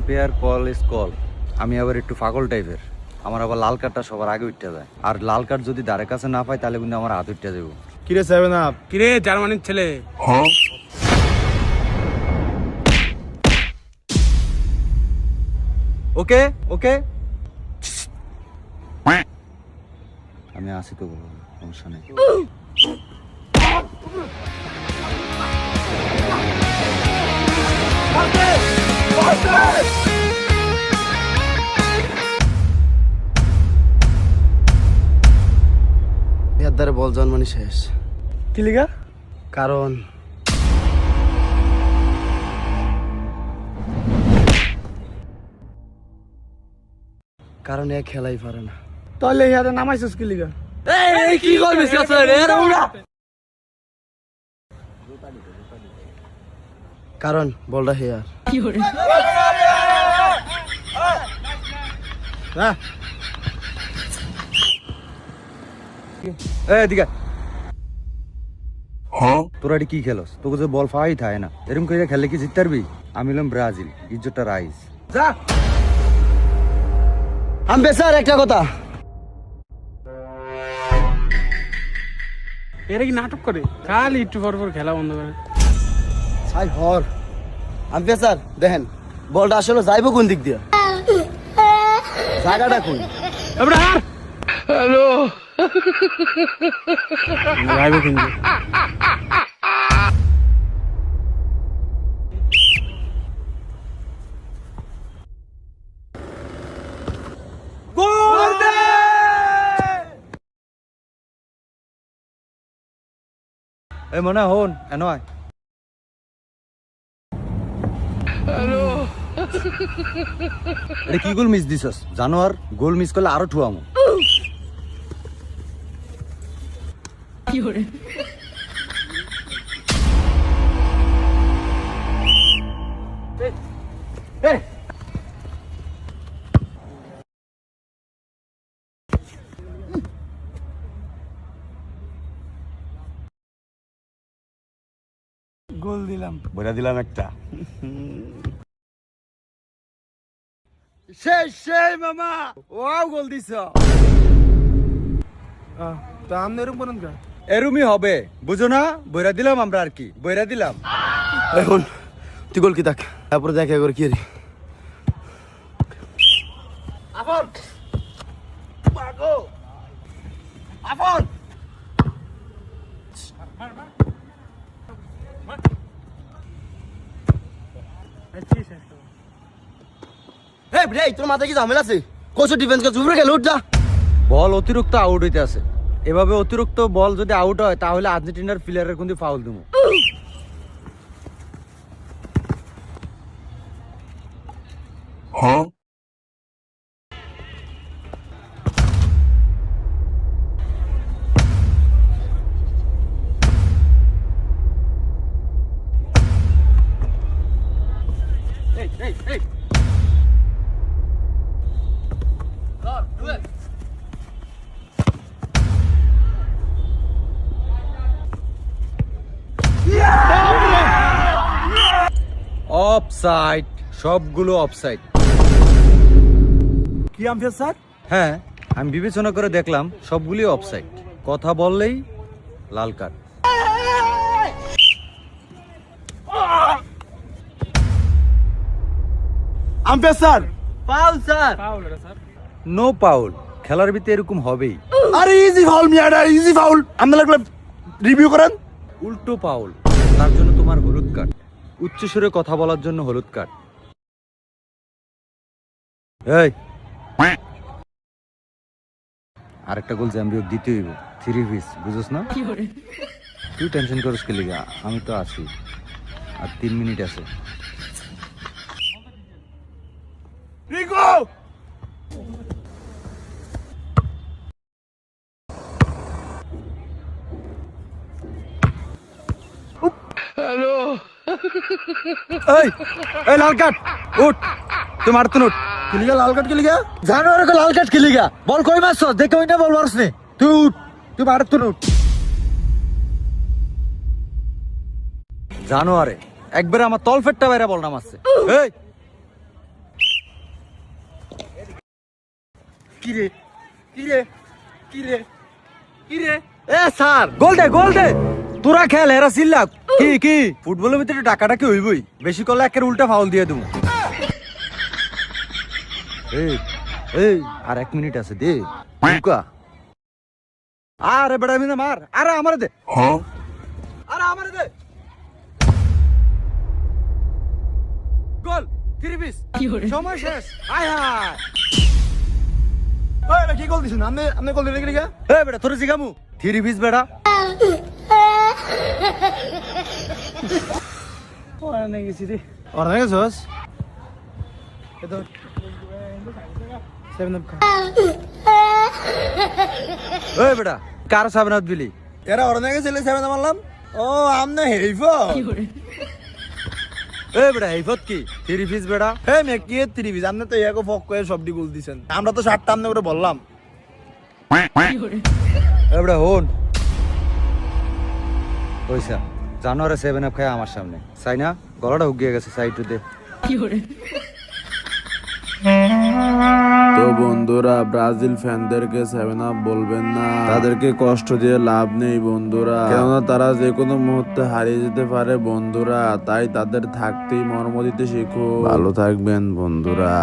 Umpire call is call. আমি আবার একটু পাগল টাইপের, আমার আবার লাল কার্ডটা সবার আগে উঠতে যায়, আর লাল কার্ড যদি দ্বারের কাছে না পাই তাহলে কিন্তু আমার হাত উঠতে যাবো। কিরে সেভেন আপ, কিরে জার্মানির ছেলে। ওকে ওকে, আমি আসি তো, বলবো সমস্যা নেই। দ্বারে বল জন্মানি শেষ। কি লিগা? কারণ কারণ এ খেলাই পারে না। তাহলে ইহাতে নামাইছিস কি লিগা? এই কি করবিস রে উড়া? কারণ বলটা হেয়ার। হ্যাঁ এদিকে তোরা এটি কি খেলোস? তোকে যে বল পাওয়াই থাকে না, এরকম করে খেলে কি জিততে পারবি? আমি হলাম ব্রাজিল, ইজ্জতটা রাইস। যা। আমি বেসার একটা কথা, এরা কি নাটক করে? খালি একটু পর পর খেলা বন্ধ করে। ছাই হর। আমি বেসার দেখেন বলটা আসলে যাইবো কোন দিক দিয়ে, জায়গাটা কোন? এবারে হার। হ্যালো। যাইবো কিন্তু। এই মনে হন এনয় এটা কি গোল মিস দিছস? জানো আর গোল মিস করলে আরো ঠুয়ামো। গোল দিলাম। বইরা দিলাম একটা। সেই মামা ওয়াও গোল দিছ। তা আমনে এরকম বলেন কা? এরুমই হবে, বুঝো না? বইরা দিলাম আমরা, আর কি বইরা দিলাম। এখন তুই গোল কি দেখ, তারপরে দেখা করে কি রে। আফন মাগো আফন এই রে তোর মাথায় কি ঝামেলা আছে? কোচ ডিফেন্স কে চুপরে গেল, উঠ যা। বল অতিরিক্ত আউট হইতে আছে, এভাবে অতিরিক্ত বল যদি আউট হয় তাহলে আর্জেন্টিনার প্লেয়ারের কিন্তু ফাউল দেবো। অফসাইড, সবগুলো অফসাইড। কি আম্পায়ার স্যার? হ্যাঁ, আমি বিবেচনা করে দেখলাম সবগুলি অফসাইড। কথা বললেই লাল card. Umpire sir foul sir. Foul এটা স্যার। নো পাউল, খেলার ভিতরে এরকম হবেই। আরে ইজি ফাউল মিয়াডা, ইজি ফাউল। আপনি লাগলে রিভিউ করেন। উল্টো পাউল, তার জন্য তোমার হলুদ কার্ড। উচ্চ সুরে কথা বলার জন্য হলুদ কার্ড। এই আরেকটা গোল জ্যাম্বিও দিতে হইব, 3 পিস, বুঝছ না? তুই টেনশন করিস কে লিগা, আমি তো আছি, আর 3 মিনিট আছে। রিগো এই এই লাল কার্ড, উঠ, তুই মারতে উঠ। কি লিগা লাল কার্ড? কি লিগা? জানোয়ার লাল কার্ড কি লিগা? বল কই মারছ? দেখে ওই না বল মারছ নে। তুই উঠ, তুই মারতে উঠ। জানোয়ারে একবারে আমার তলফেটটা বাইরে বল না মারছে। এই কি রে কি রে কি রে কি রে এ স্যার গোল দে তোরা খেল হেরা চিল্লাক কি ফুটবলের ভিতরে টাকাটা কি হইবই বেশি করলে একের উল্টা ফাউল দিয়ে দেবো এই আর 1 মিনিট আছে দে ঢুকা আরে বেটা মিনা মার আরে আমারে দে আরে আমারে দে গোল 3 পিস সময় শেষ আয় হায় ওই, এটা কি গোল দিছেন আপনি গোল দিলেন কি লিগা? এই বেটা তোর জিগামু 3 পিস বেটা ওরা নিয়ে গেছি রে ওরা নিয়ে গেছস এটা 7 আপ এই বেটা কার সাবনাত বিলি এরা ওরা নিয়ে গেছিল 7 আপ মারলাম ও আমনে হেইফ এই বেটা এই ফত কি 3 পিস বেটা হে মে কি 3 পিস আপনি তো এগো ফক করে সবডি গোল দিছেন আমরা তো 7টা আমনে করে বললাম এই বেটা হন পয়সা জানোয়ারে 7 আপ খায় আমার সামনে চাই না গলাটা হুগিয়ে গেছে সাইড দে তো বন্ধুরা ব্রাজিল ফ্যানদেরকে 7 আপ বলবেন না, তাদেরকে কষ্ট দিয়ে লাভ নেই বন্ধুরা, কেননা তারা যে কোনো মুহূর্তে হারিয়ে যেতে পারে বন্ধুরা, তাই তাদের থাকতেই মর্ম দিতে শিখো। ভালো থাকবেন বন্ধুরা।